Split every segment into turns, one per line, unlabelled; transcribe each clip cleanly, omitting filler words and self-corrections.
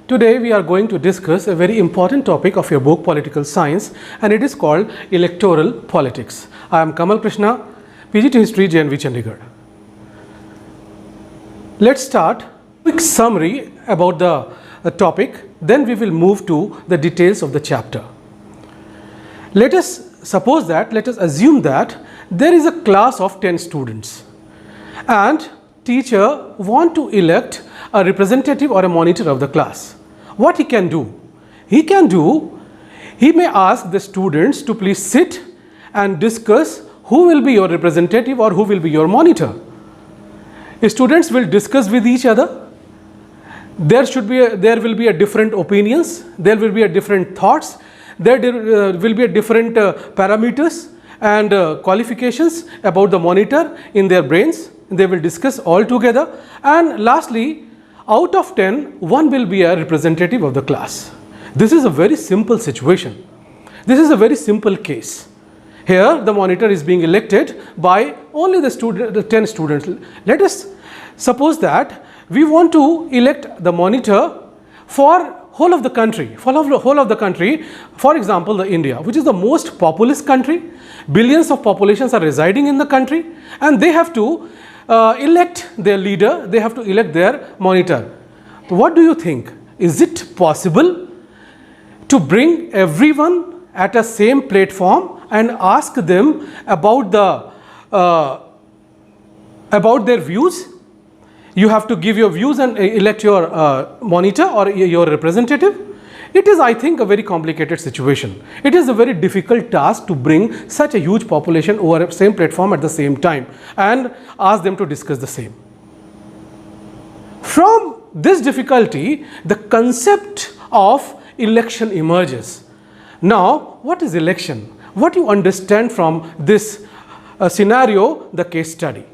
Today we are going to discuss a very important topic of your book Political Science, and it is called Electoral Politics. I am Kamal Krishna, PGT History, JNV Chandigarh. Let's start quick summary about the topic, then we will move to the details of the chapter. Let us assume that there is a class of 10 students and teacher want to elect a representative or a monitor of the class. What he can do? He may ask the students to please sit and discuss who will be your representative or who will be your monitor. Students will discuss with each other. There will be a different opinions, there will be a different thoughts, there will be a different parameters and qualifications about the monitor in their brains. They will discuss all together, and lastly, out of 10, one will be a representative of the class. This is a very simple situation. This is a very simple case. Here the monitor is being elected by only the 10 students. Let us suppose that we want to elect the monitor for whole of the country, for example the India, which is the most populous country. Billions of populations are residing in the country, and they have to elect their leader, they have to elect their monitor. What do you think? Is it possible to bring everyone at a same platform and ask them about their views? You have to give your views and elect your monitor or your representative. It is, I think, a very complicated situation. It is a very difficult task to bring such a huge population over the same platform at the same time and ask them to discuss the same. From this difficulty, the concept of election emerges. Now, what is election? What you understand from this scenario, the case study?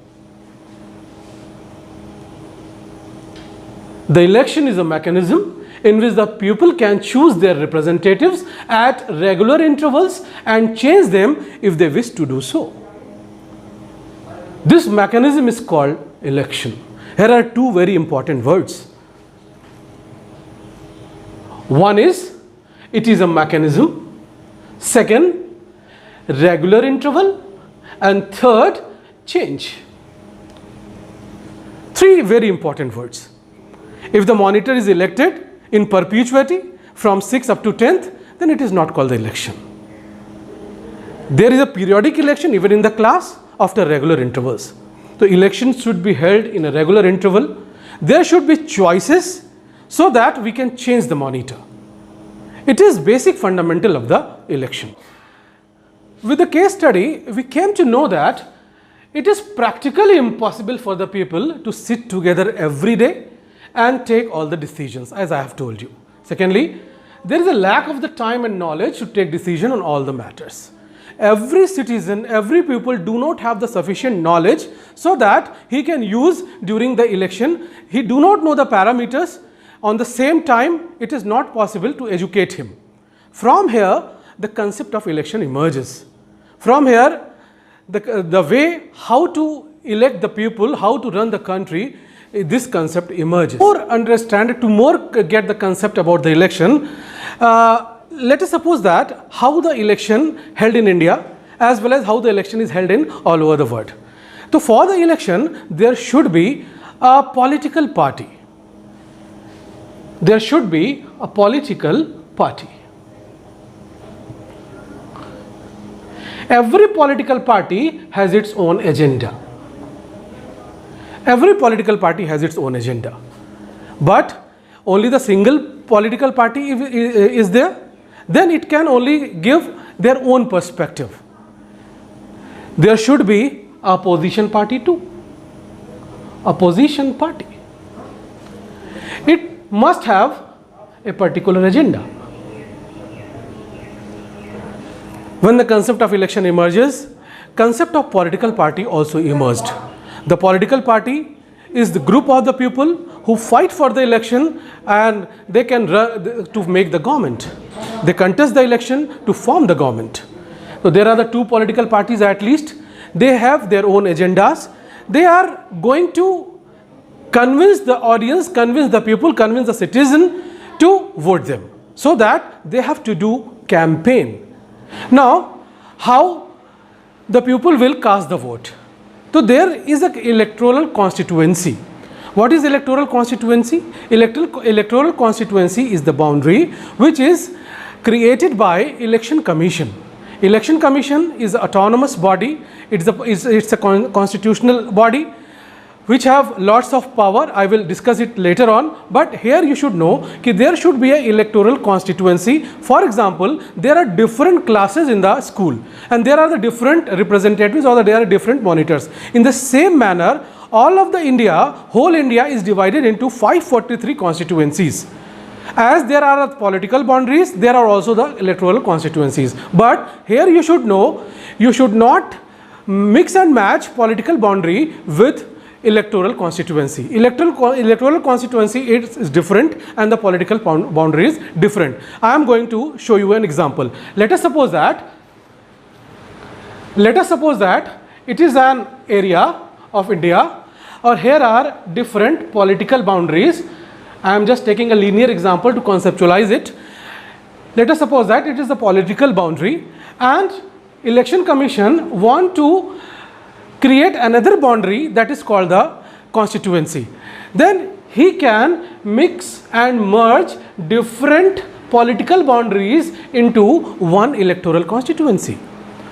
The election is a mechanism in which the people can choose their representatives at regular intervals and change them if they wish to do so. This mechanism is called election. Here are two very important words. One is, it is a mechanism. Second, regular interval. And third, change. Three very important words. If the monitor is elected in perpetuity from 6th up to 10th, then it is not called the election. There is a periodic election even in the class after regular intervals. The elections should be held in a regular interval. There should be choices so that we can change the monitor. It is basic fundamental of the election. With the case study, we came to know that it is practically impossible for the people to sit together every day and take all the decisions, as I have told you. Secondly, there is a lack of the time and knowledge to take decision on all the matters. Every citizen, every pupil do not have the sufficient knowledge so that he can use during the election. He do not know the parameters. On the same time, it is not possible to educate him. From here, the concept of election emerges. From here, the way how to elect the people, how to run the country, this concept emerges. To more get the concept about the election, let us suppose that how the election held in India as well as how the election is held in all over the world. So for the election, there should be a political party. There should be a political party. Every political party has its own agenda. Every political party has its own agenda, but only the single political party is there, then it can only give their own perspective. There should be a opposition party too. Opposition party. It must have a particular agenda. When the concept of election emerges, concept of political party also emerged. The political party is the group of the people who fight for the election and they can run to make the government. They contest the election to form the government. So there are the two political parties at least. They have their own agendas. They are going to convince the audience, convince the people, convince the citizen to vote them, so that they have to do campaign. Now, how the people will cast the vote? So there is an electoral constituency. What is electoral constituency? Electoral constituency is the boundary which is created by Election Commission. Election Commission is an autonomous body. It's a constitutional body which have lots of power. I will discuss it later on, but here you should know that there should be an electoral constituency. For example, there are different classes in the school and there are the different representatives, or there are different monitors. In the same manner, all of the India, whole India is divided into 543 constituencies. As there are political boundaries, there are also the electoral constituencies. But here you should know, you should not mix and match political boundary with electoral constituency. Electoral constituency is different and the political boundary is different. I am going to show you an example. Let us suppose that it is an area of India, or here are different political boundaries. I am just taking a linear example to conceptualize it. Let us suppose that it is the political boundary and Election Commission want to create another boundary that is called the constituency. Then he can mix and merge different political boundaries into one electoral constituency.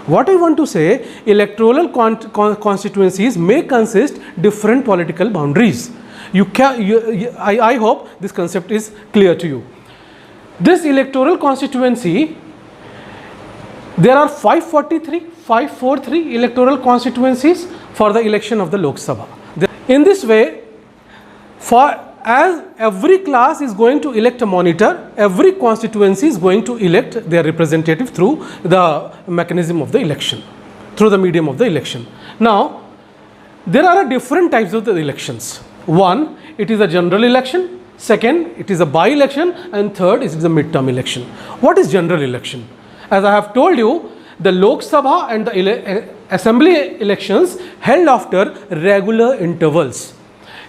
What I want to say, electoral constituencies may consist different political boundaries. I hope this concept is clear to you. This electoral constituency, there are 543 electoral constituencies for the election of the Lok Sabha. In this way, as every class is going to elect a monitor, every constituency is going to elect their representative through the mechanism of the election, through the medium of the election. Now, there are different types of the elections. One, it is a general election. Second, it is a by-election. And third, it is a midterm election. What is general election? As I have told you, the Lok Sabha and the assembly elections held after regular intervals.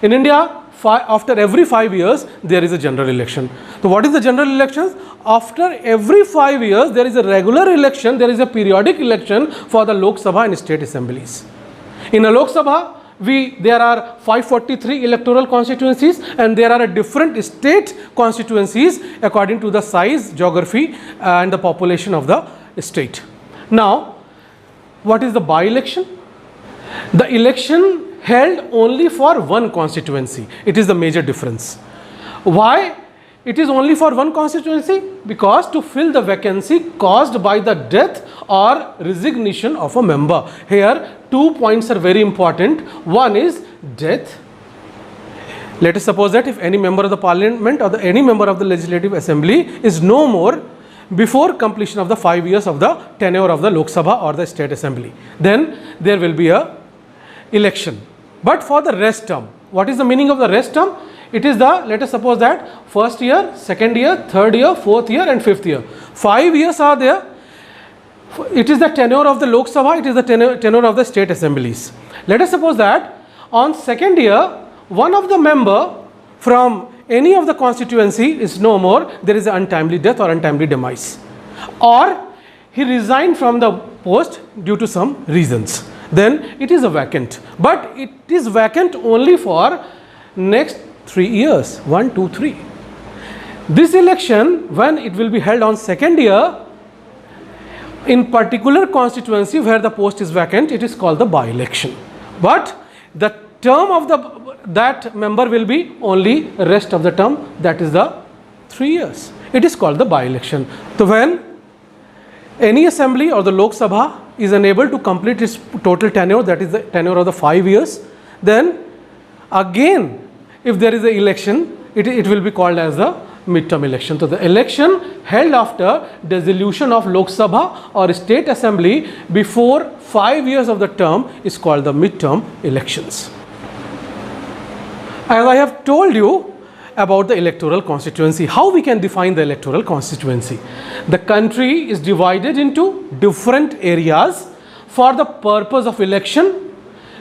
In India, after every 5 years, there is a general election. So what is the general elections? After every 5 years, there is a regular election, there is a periodic election for the Lok Sabha and state assemblies. In a Lok Sabha, there are 543 electoral constituencies and there are different state constituencies according to the size, geography and the population of the state. Now, what is the by-election? The election held only for one constituency. It is the major difference. Why it is only for one constituency? Because to fill the vacancy caused by the death or resignation of a member. Here 2 points are very important. One is death. Let us suppose that if any member of the parliament or any member of the legislative assembly is no more before completion of the 5 years of the tenure of the Lok Sabha or the state assembly, then there will be a election. But for the rest term, what is the meaning of the rest term? It is the, let us suppose that first year, second year, third year, fourth year and fifth year. 5 years are there. It is the tenure of the Lok Sabha, it is the tenure of the state assemblies. Let us suppose that on second year, one of the member from any of the constituency is no more, there is an untimely death or untimely demise. Or he resigned from the post due to some reasons. Then it is a vacant. But it is vacant only for next 3 years, 1, 2, 3. This election, when it will be held on second year, in particular constituency where the post is vacant, it is called the by-election. But the term of that member will be only rest of the term, that is the 3 years. It is called the by-election. So when any assembly or the Lok Sabha is unable to complete its total tenure, that is the tenure of the 5 years, then again if there is an election, it will be called as the midterm election. So the election held after dissolution of Lok Sabha or state assembly before 5 years of the term is called the midterm elections. As I have told you about the electoral constituency, how we can define the electoral constituency? The country is divided into different areas for the purpose of election.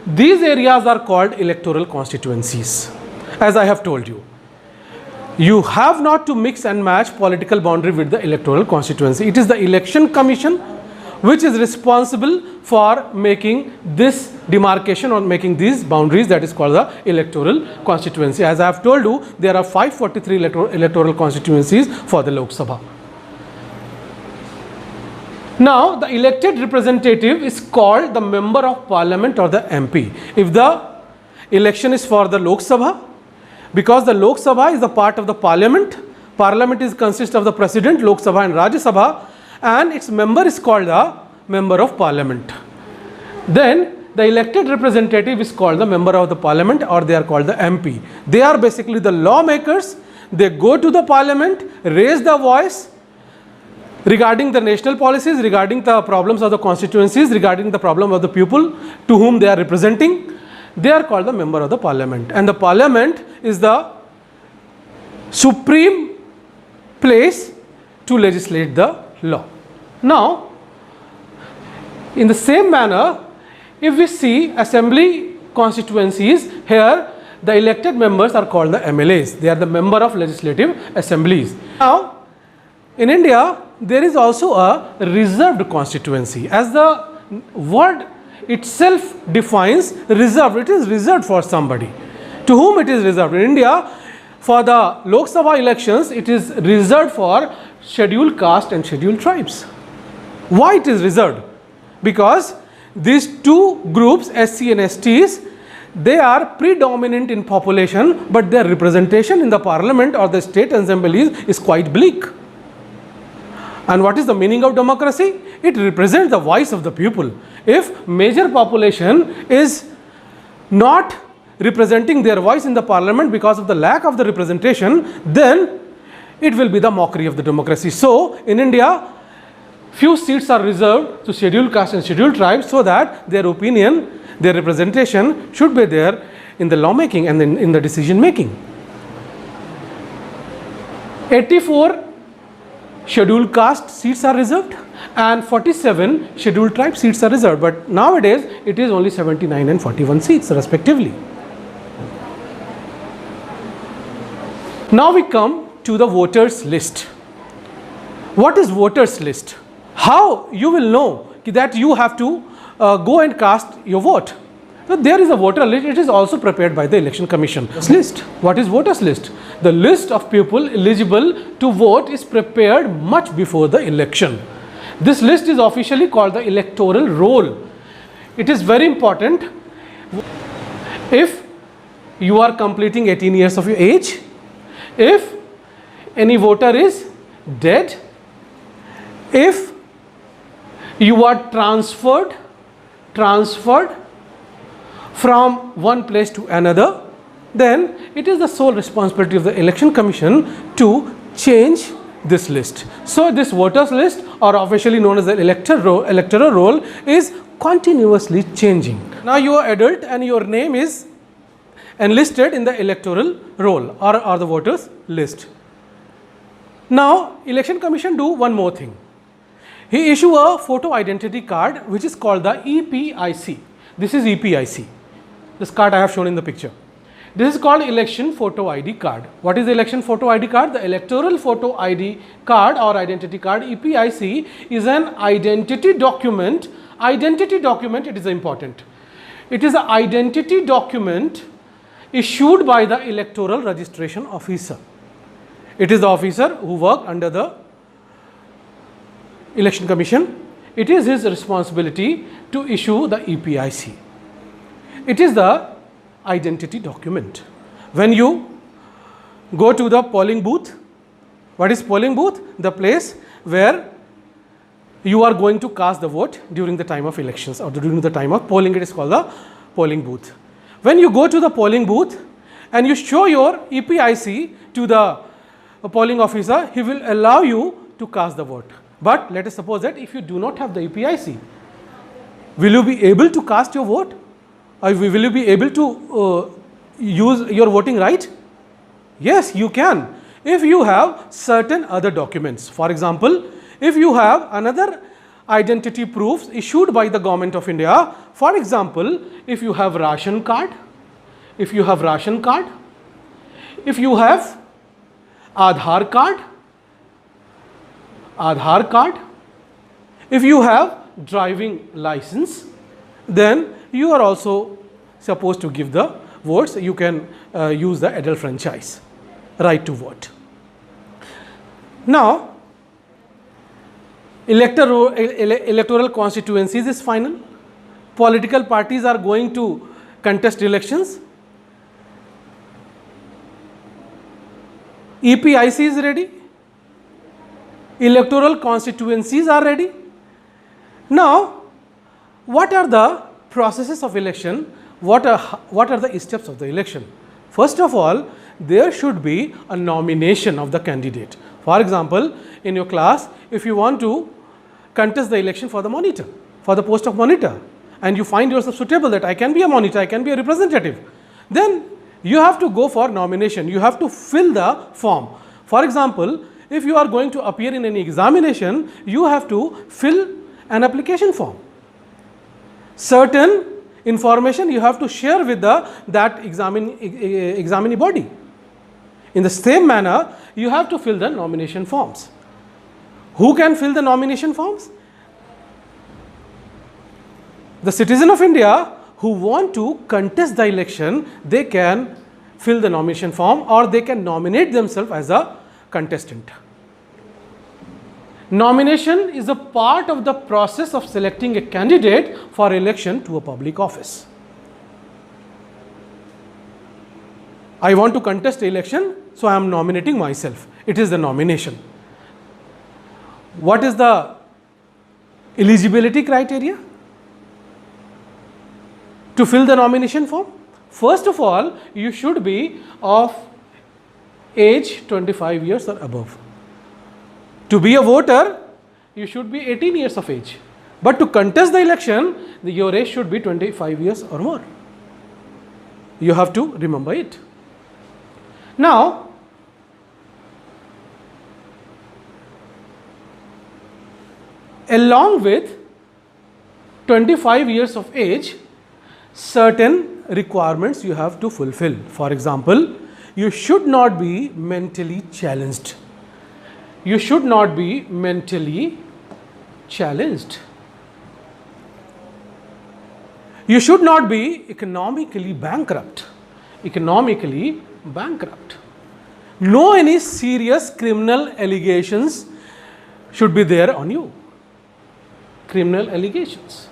These areas are called electoral constituencies. as I have told you. You have not to mix and match political boundary with the electoral constituency. It is the election commission which is responsible for making this demarcation or making these boundaries, that is called the electoral constituency. As I have told you, there are 543 electoral constituencies for the Lok Sabha. Now, the elected representative is called the member of parliament or the MP. If the election is for the Lok Sabha, because the Lok Sabha is a part of the parliament, parliament consists of the president, Lok Sabha and Rajya Sabha, and its member is called the member of parliament. Then the elected representative is called the member of the parliament, or they are called the MP. They are basically the lawmakers. They go to the parliament, raise the voice regarding the national policies, regarding the problems of the constituencies, regarding the problem of the people to whom they are representing. They are called the member of the parliament, and the parliament is the supreme place to legislate the law. Now, in the same manner, if we see assembly constituencies, here the elected members are called the MLAs. They are the member of legislative assemblies. Now, in India, there is also a reserved constituency. As the word itself defines reserved, it is reserved for somebody. To whom it is reserved? In India, for the Lok Sabha elections, it is reserved for scheduled caste and scheduled tribes. Why it is reserved? Because these two groups, SC and STs, they are predominant in population, but their representation in the parliament or the state assemblies is quite bleak. And what is the meaning of democracy? It represents the voice of the people. If major population is not representing their voice in the parliament because of the lack of the representation, then it will be the mockery of the democracy. So, in India, few seats are reserved to scheduled caste and scheduled tribes so that their opinion, their representation should be there in the lawmaking and in the decision making. 84 scheduled caste seats are reserved and 47 scheduled tribe seats are reserved, but nowadays it is only 79 and 41 seats respectively. Now we come to the voters list. What is voters list? How you will know that you have to go and cast your vote? So there is a voter list. It is also prepared by the election commission. List. What is voters list? The list of people eligible to vote is prepared much before the election. This list is officially called the electoral roll. It is very important. If you are completing 18 years of your age, if any voter is dead, if you are transferred from one place to another, then it is the sole responsibility of the election commission to change this list. So this voters list, or officially known as the electoral roll, is continuously changing. Now you are adult and your name is enlisted in the electoral roll or the voters list. Now election commission do one more thing. He issue a photo identity card which is called the EPIC. This is EPIC. This card I have shown in the picture. This is called election photo ID card. What is the election photo ID card? The electoral photo ID card or identity card, EPIC, is an identity document. Identity document, it is important. It is an identity document issued by the electoral registration officer. It is the officer who works under the election commission. It is his responsibility to issue the EPIC. It is the identity document. When you go to the polling booth, what is polling booth? The place where you are going to cast the vote during the time of elections or during the time of polling. It is called the polling booth. When you go to the polling booth and you show your EPIC to the polling officer, he will allow you to cast the vote. But let us suppose that if you do not have the EPIC, will you be able to cast your vote? Or will you be able to use your voting right? Yes, you can. If you have certain other documents, for example, if you have another identity proofs issued by the government of India, for example, if you have ration card, if you have Aadhaar card, if you have driving license, then you are also supposed to give the votes. You can use the adult franchise, right to vote. Now, electoral constituencies is final. Political parties are going to contest elections. EPIC is ready. Electoral constituencies are ready. Now, what are the processes of election? What are the steps of the election? First of all, there should be a nomination of the candidate. For example, in your class, if you want to contest the election for the monitor, for the post of monitor, and you find yourself suitable that I can be a monitor, I can be a representative, then you have to go for nomination. You have to fill the form. For example, if you are going to appear in any examination, you have to fill an application form. Certain information you have to share with that examining body. In the same manner, you have to fill the nomination forms. Who can fill the nomination forms? The citizen of India who want to contest the election, they can fill the nomination form or they can nominate themselves as a contestant. Nomination is a part of the process of selecting a candidate for election to a public office. I want to contest the election, so I am nominating myself. It is the nomination. What is the eligibility criteria to fill the nomination form? First of all, you should be of age 25 years or above. To be a voter, you should be 18 years of age. But to contest the election, your age should be 25 years or more. You have to remember it. Now, along with 25 years of age, certain requirements you have to fulfill. For example, you should not be mentally challenged. You should not be mentally challenged. You should not be economically bankrupt. Economically bankrupt. No any serious criminal allegations should be there on you. Criminal allegations.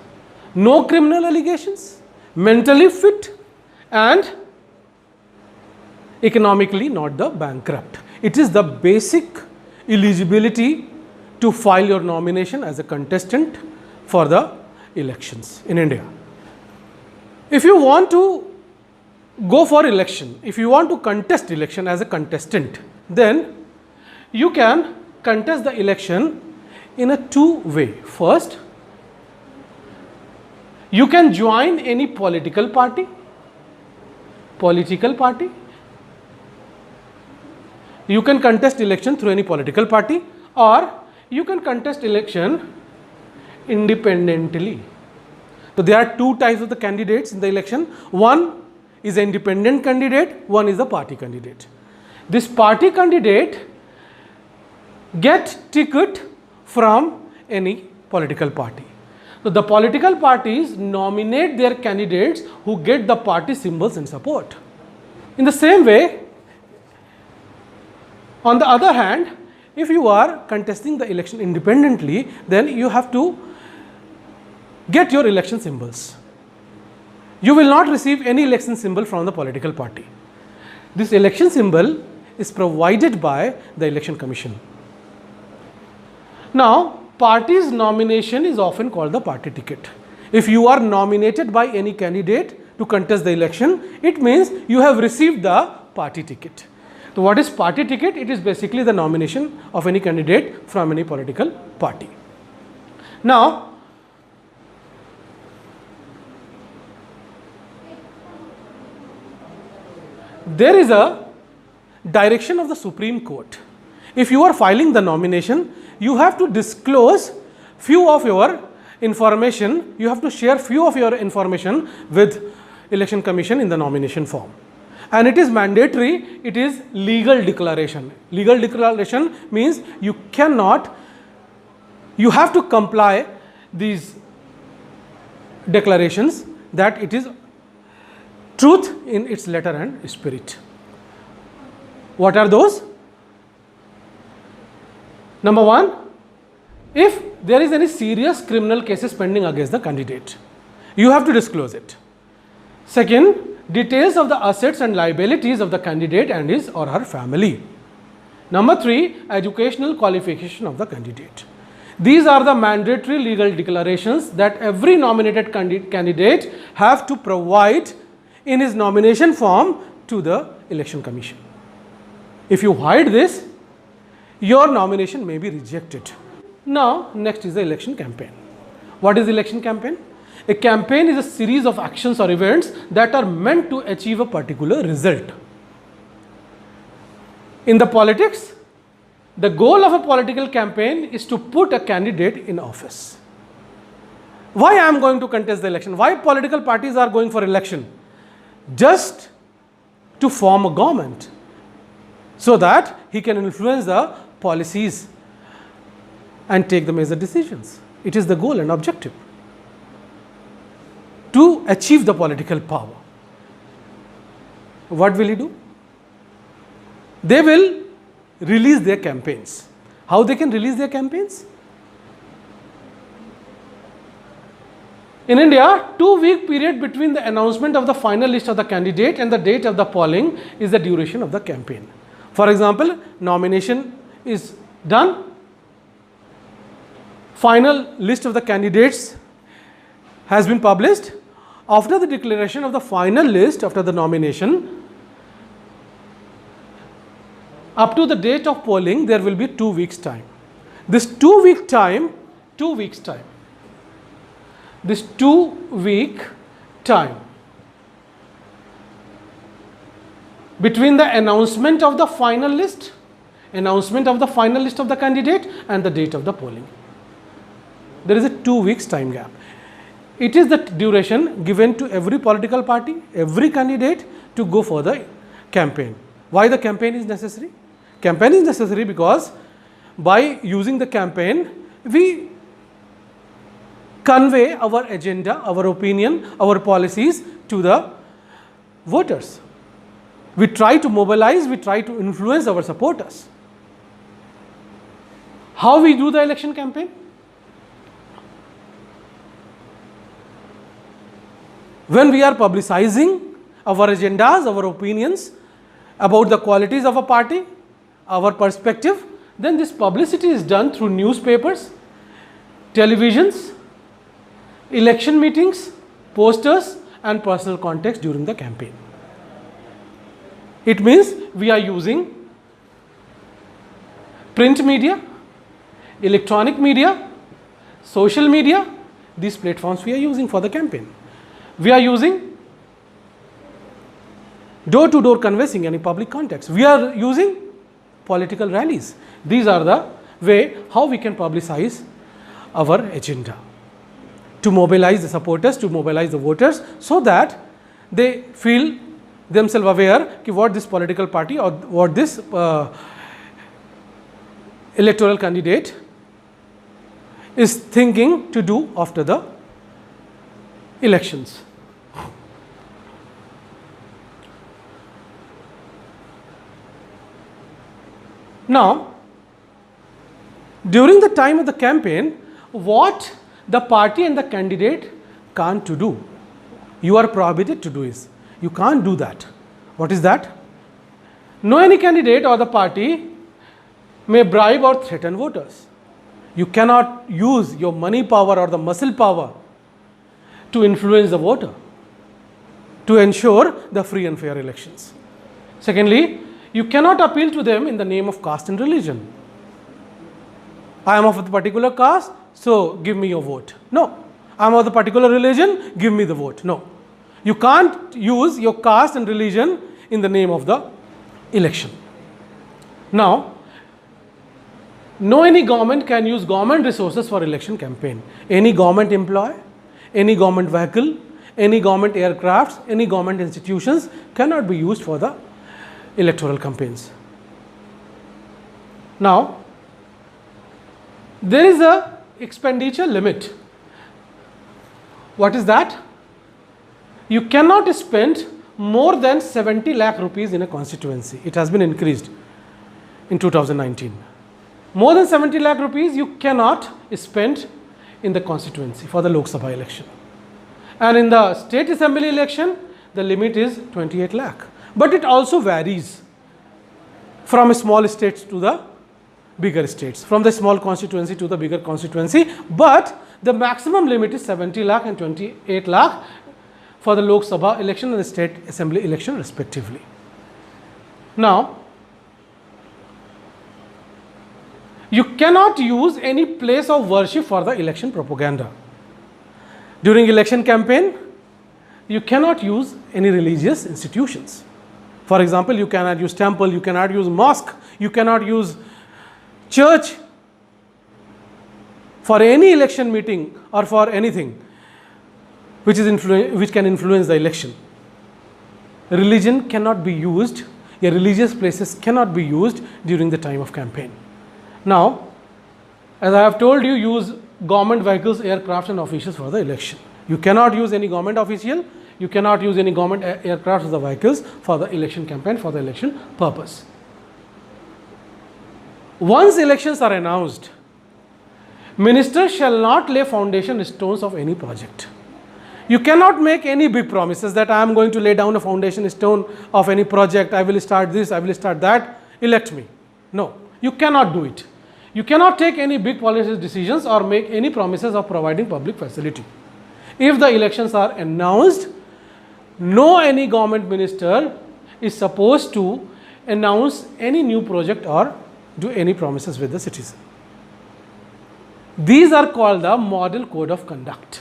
No criminal allegations. Mentally fit and economically not the bankrupt. It is the basic eligibility to file your nomination as a contestant for the elections in India. If you want to go for election, if you want to contest election as a contestant, then you can contest the election in a two-way. First, you can join any political party. You can contest election through any political party, or you can contest election independently. So there are two types of the candidates in the election. One is an independent candidate, one is a party candidate. This party candidate get ticket from any political party. So the political parties nominate their candidates who get the party symbols and support. In the same way, on the other hand, if you are contesting the election independently, then you have to get your election symbols. You will not receive any election symbol from the political party. This election symbol is provided by the Election Commission. Now, party's nomination is often called the party ticket. If you are nominated by any candidate to contest the election, it means you have received the party ticket. So what is party ticket? It is basically the nomination of any candidate from any political party. Now, there is a direction of the Supreme Court. If you are filing the nomination, you have to disclose few of your information, you have to share few of your information with Election Commission in the nomination form. and it is mandatory, it is legal declaration. Legal declaration means you have to comply these declarations that it is truth in its letter and spirit. What are those? Number one, if there is any serious criminal cases pending against the candidate, you have to disclose it. Second, details of the assets and liabilities of the candidate and his or her family. Number three, educational qualification of the candidate. These are the mandatory legal declarations that every nominated candidate have to provide in his nomination form to the Election Commission. If you hide this, your nomination may be rejected. Now, next is the election campaign. What is election campaign? A campaign is a series of actions or events that are meant to achieve a particular result. In the politics, the goal of a political campaign is to put a candidate in office. Why I am going to contest the election? Why political parties are going for election? Just to form a government so that he can influence the policies and take the major decisions. It is the goal and objective to achieve the political power. What will he do? They will release their campaigns. How they can release their campaigns? In India, 2-week period between the announcement of the final list of the candidate and the date of the polling is the duration of the campaign. For example, nomination is done, final list of the candidates has been published. After the declaration of the final list, after the nomination, up to the date of polling, there will be 2 weeks time. This 2 week time, this 2 week time between the announcement of the final list of the candidate and the date of the polling, there is a 2 weeks time gap. It is the duration given to every political party, every candidate to go for the campaign. Why the campaign is necessary? Campaign is necessary because by using the campaign, we convey our agenda, our opinion, our policies to the voters. We try to mobilize, we try to influence our supporters. How we do the election campaign? When we are publicizing our agendas, our opinions about the qualities of a party, our perspective, then this publicity is done through newspapers, televisions, election meetings, posters and personal contacts during the campaign. It means we are using print media, electronic media, social media, these platforms we are using for the campaign. We are using door-to-door canvassing, any public contacts. We are using political rallies. These are the way how we can publicize our agenda to mobilize the supporters, to mobilize the voters, so that they feel themselves aware कि what this political party or what this electoral candidate is thinking to do after the elections. Now, during the time of the campaign, what the party and the candidate can't to do, you are prohibited to do is, you can't do that. What is that? No any candidate or the party may bribe or threaten voters. You cannot use your money power or the muscle power to influence the voter, to ensure the free and fair elections. Secondly, you cannot appeal to them in the name of caste and religion. I am of a particular caste, so give me your vote. No. I am of the particular religion, give me the vote. No. You can't use your caste and religion in the name of the election. Now, no any government can use government resources for election campaign. Any government employee, any government vehicle, any government aircrafts, any government institutions cannot be used for the electoral campaigns. Now, there is a expenditure limit. What is that? You cannot spend more than 70 lakh rupees in a constituency. It has been increased in 2019. More than 70 lakh rupees you cannot spend in the constituency for the Lok Sabha election. And in the state assembly election, the limit is 28 lakh. But it also varies from small states to the bigger states, from the small constituency to the bigger constituency. But the maximum limit is 70 lakh and 28 lakh for the Lok Sabha election and the state assembly election respectively. Now, you cannot use any place of worship for the election propaganda. During election campaign, you cannot use any religious institutions. For example, you cannot use temple, you cannot use mosque, you cannot use church for any election meeting or for anything which can influence the election. Religion cannot be used, religious places cannot be used during the time of campaign. Now, as I have told you, use government vehicles, aircraft and officials for the election. You cannot use any government official, you cannot use any government aircraft or the vehicles for the election campaign, for the election purpose. Once elections are announced, ministers shall not lay foundation stones of any project. You cannot make any big promises that I am going to lay down a foundation stone of any project, I will start this, I will start that, elect me. No, you cannot do it. You cannot take any big policy decisions or make any promises of providing public facility. If the elections are announced, no any government minister is supposed to announce any new project or do any promises with the citizen. These are called the model code of conduct.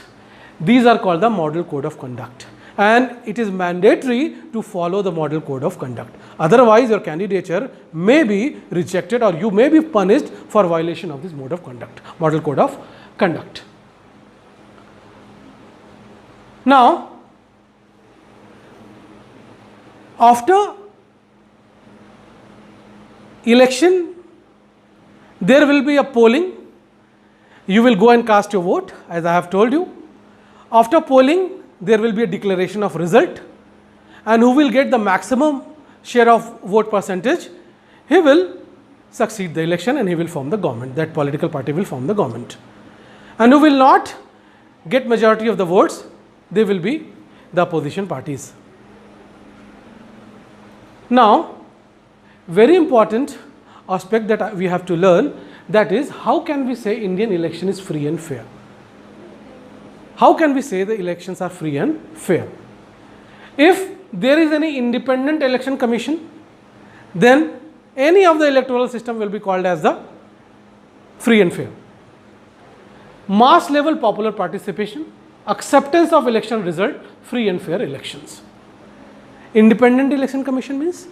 These are called the model code of conduct. And it is mandatory to follow the model code of conduct. Otherwise, your candidature may be rejected or you may be punished for violation of this mode of conduct, model code of conduct. Now, after election, there will be a polling. You will go and cast your vote, as I have told you. After polling, there will be a declaration of result, and who will get the maximum share of vote percentage, he will succeed the election and he will form the government. That political party will form the government. And who will not get majority of the votes, they will be the opposition parties. Now, very important aspect that we have to learn, that is, how can we say Indian election is free and fair? How can we say the elections are free and fair? If there is any independent election commission, then any of the electoral system will be called as the free and fair. Mass level popular participation, acceptance of election result, free and fair elections. Independent election commission means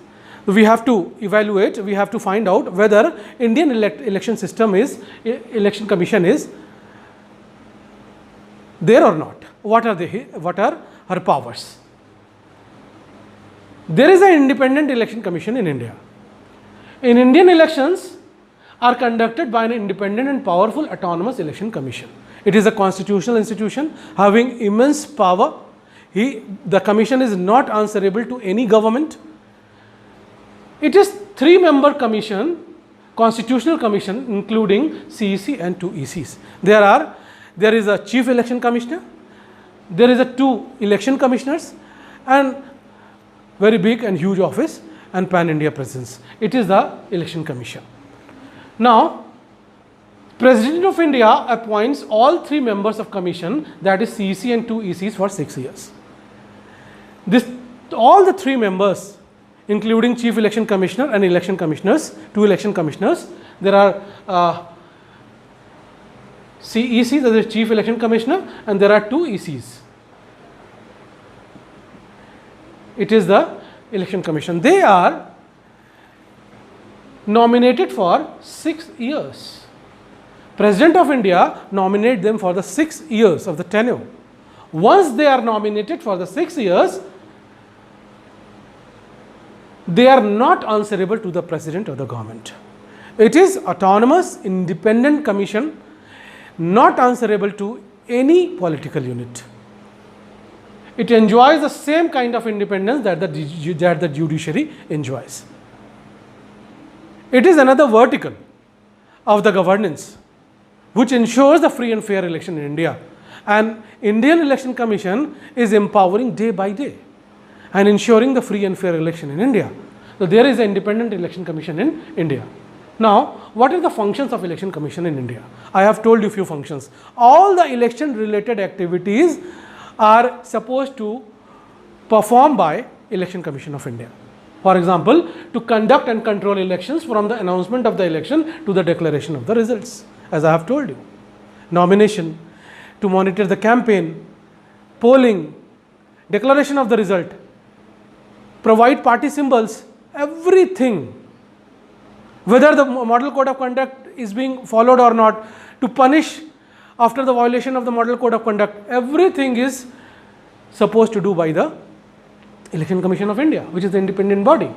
we have to evaluate, we have to find out whether Indian election system is, election commission is there or not. What are her powers? There is an independent election commission in India. In Indian elections are conducted by an independent and powerful autonomous election commission. It is a constitutional institution having immense power. The commission is not answerable to any government. It is 3-member commission, constitutional commission, including CEC and 2 ECs. There is a chief election commissioner, there is a 2 election commissioners, and very big and huge office and pan-India presence. It is the election commission. Now, President of India appoints all 3 members of commission, that is CEC and 2 ECs, for 6 years. All the 3 members, including chief election commissioner and election commissioners, 2 election commissioners, there are CEC, that is chief election commissioner, and there are 2 ECs. It is the election commission. They are nominated for 6 years. President of India nominates them for the 6 years of the tenure once they are nominated for the 6 years, they are not answerable to the president or the government. It is autonomous, independent commission, not answerable to any political unit. It enjoys the same kind of independence that the judiciary enjoys. It is another vertical of the governance which ensures the free and fair election in India. And Indian Election Commission is empowering day by day and ensuring the free and fair election in India. So there is an independent election commission in India. Now, what are the functions of election commission in India? I have told you few functions. All the election related activities are supposed to perform by Election Commission of India. For example, to conduct and control elections from the announcement of the election to the declaration of the results, as I have told you. Nomination, to monitor the campaign, polling, declaration of the result, provide party symbols, everything. Whether the model code of conduct is being followed or not, to punish after the violation of the model code of conduct, everything is supposed to do by the Election Commission of India, which is the independent body.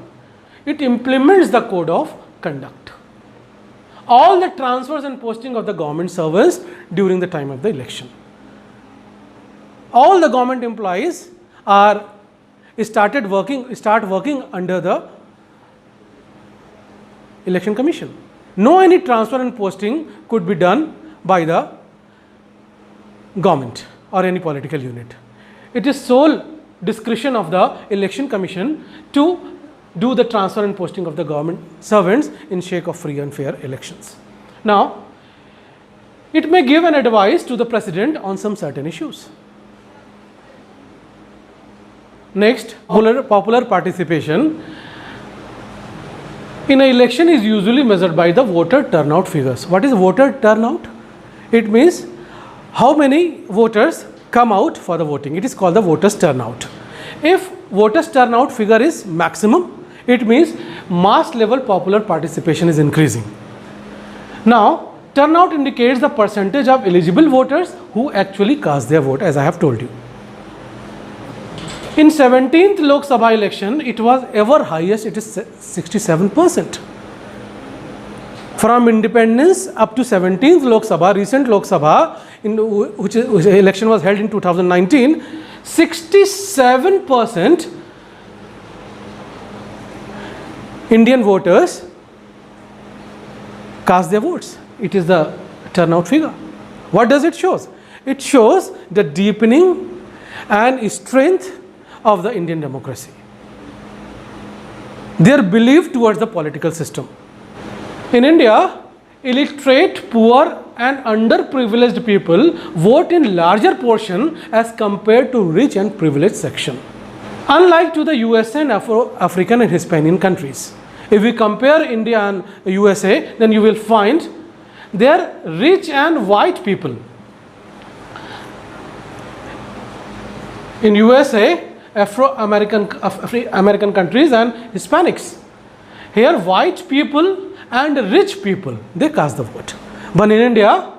It implements the code of conduct. All the transfers and posting of the government servants during the time of the election. All the government employees start working under the Election Commission. No any transfer and posting could be done by the government or any political unit. It is sole discretion of the Election Commission to do the transfer and posting of the government servants in sake of free and fair elections. Now, it may give an advice to the president on some certain issues. Next, popular participation in an election is usually measured by the voter turnout figures. What is voter turnout? It means how many voters come out for the voting. It is called the voters turnout. If voters turnout figure is maximum, it means mass level popular participation is increasing. Now, turnout indicates the percentage of eligible voters who actually cast their vote, as I have told you. In 17th Lok Sabha election, it was ever highest, it is 67%. From independence up to 17th Lok Sabha, recent Lok Sabha, which election was held in 2019, 67% Indian voters cast their votes. It is the turnout figure. What does it show? It shows the deepening and strength of the Indian democracy. Their belief towards the political system. In India, illiterate, poor and underprivileged people vote in larger portion as compared to rich and privileged section. Unlike to the USA and African and Hispanic countries. If we compare India and USA, then you will find they are rich and white people. In USA, American countries and Hispanics. Here white people and rich people, they cast the vote. But in India,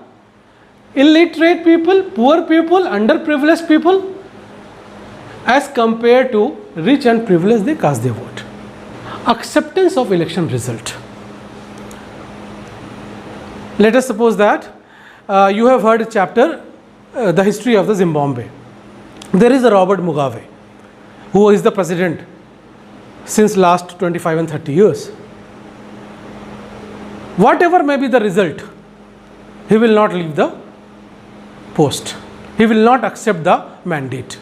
illiterate people, poor people, underprivileged people, as compared to rich and privileged, they cast their vote. Acceptance of election result. Let us suppose that you have heard a chapter, the history of the Zimbabwe. There is a Robert Mugabe, who is the president since last 25 and 30 years. Whatever may be the result, he will not leave the post. He will not accept the mandate.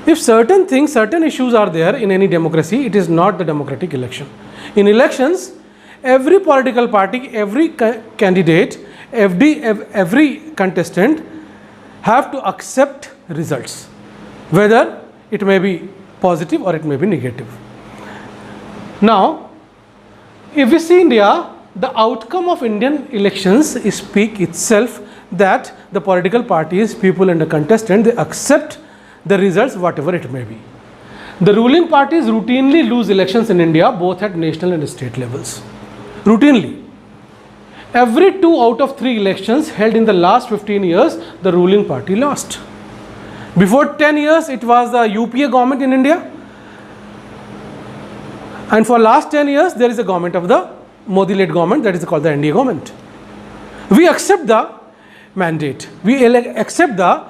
If certain things, certain issues are there in any democracy, it is not the democratic election. In elections, every political party, every candidate, every contestant have to accept results, whether it may be positive or it may be negative. Now, if we see India, the outcome of Indian elections speak itself that the political parties, people and the contestant, they accept the results whatever it may be. The ruling parties routinely lose elections in India both at national and state levels. Routinely. Every 2 out of 3 elections held in the last 15 years, the ruling party lost. Before 10 years, it was the UPA government in India. And for last 10 years, there is a government of the Modi-led government, that is called the NDA government. We accept the mandate. We accept the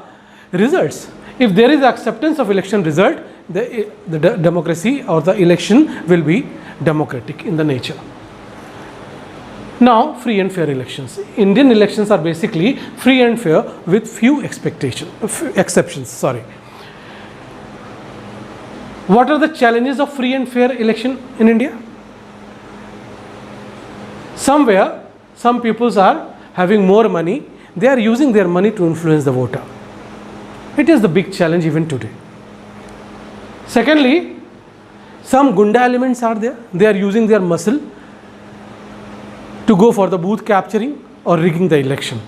results. If there is acceptance of election result, the democracy or the election will be democratic in the nature. Now, free and fair elections. Indian elections are basically free and fair with few exceptions. Sorry. What are the challenges of free and fair election in India? Somewhere, some peoples are having more money. They are using their money to influence the voter. It is the big challenge even today. Secondly, some Gunda elements are there. They are using their muscle to go for the booth capturing or rigging the election.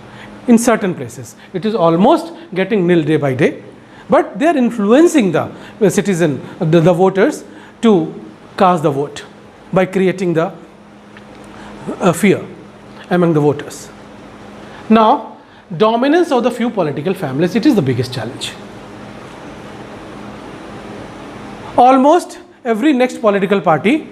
In certain places, it is almost getting nil day by day, but they are influencing the citizen, the voters, to cast the vote by creating the fear among the voters. Now, dominance of the few political families, it is the biggest challenge. Almost every next political party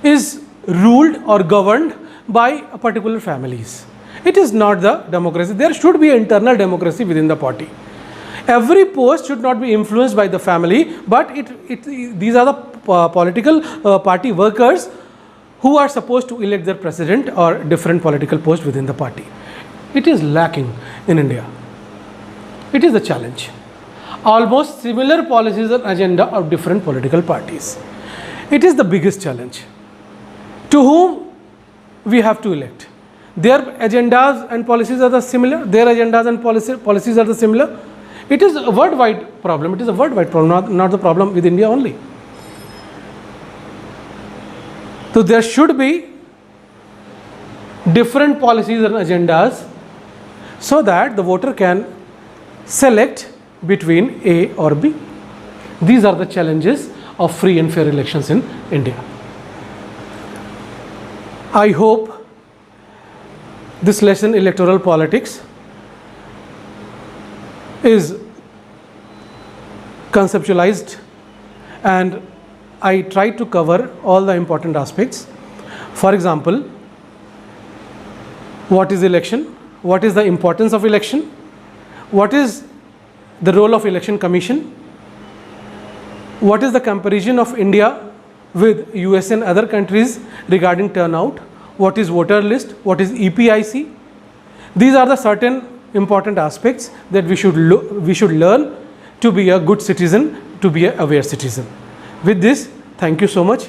is ruled or governed by a particular families. It is not the democracy. There should be internal democracy within the party. Every post should not be influenced by the family, but these are the political party workers who are supposed to elect their president or different political posts within the party. It is lacking in India. It is a challenge. Almost similar policies and agenda of different political parties. It is the biggest challenge. To whom we have to elect? Their agendas and policies are the similar. Their agendas and policies are the similar. It is a worldwide problem. It is a worldwide problem, not the problem with India only. So there should be different policies and agendas so that the voter can select between A or B. These are the challenges of free and fair elections in India. I hope this lesson, electoral politics, is conceptualized, and I try to cover all the important aspects. For example, what is election? What is the importance of election? What is the role of election commission? What is the comparison of India with US and other countries regarding turnout? What is voter list? What is EPIC? These are the certain important aspects that we should learn to be a good citizen, to be an aware citizen. With this, thank you so much.